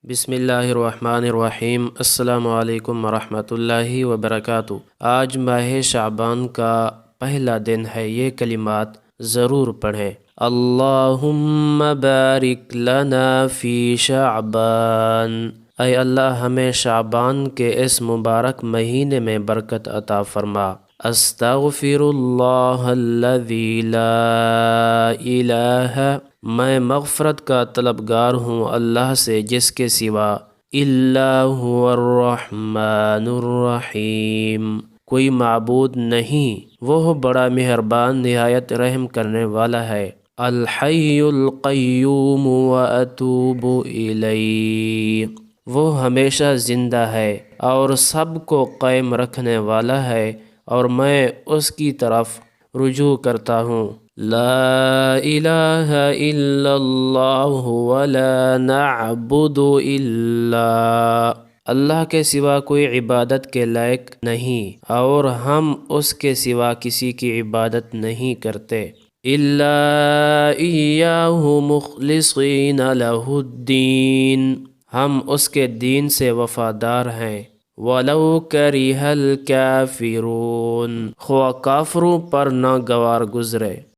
بسم اللہ الرحمن الرحیم۔ السلام علیکم ورحمۃ اللہ وبرکاتہ۔ آج ماہ شعبان کا پہلا دن ہے، یہ کلمات ضرور پڑھیں۔ اللہم بارک لنا فی شعبان، اے اللہ ہمیں شعبان کے اس مبارک مہینے میں برکت عطا فرما۔ استغفر اللہ الذی لا الہ، میں مغفرت کا طلبگار ہوں اللہ سے جس کے سوا الا هو الرحمن الرحیم، کوئی معبود نہیں، وہ بڑا مہربان نہایت رحم کرنے والا ہے۔ الحی القیوم واتوب الیہ، وہ ہمیشہ زندہ ہے اور سب کو قائم رکھنے والا ہے اور میں اس کی طرف رجوع کرتا ہوں۔ لا الہ الا اللہ ولا نعبد الا، اللہ کے سوا کوئی عبادت کے لائق نہیں اور ہم اس کے سوا کسی کی عبادت نہیں کرتے۔ الا ایاہ مخلصین لہ الدین، ہم اس کے دین سے وفادار ہیں۔ وَلَوْ كَرِهَ الْكَافِرُونَ، خواہ کافروں پر ناگوار گزرے۔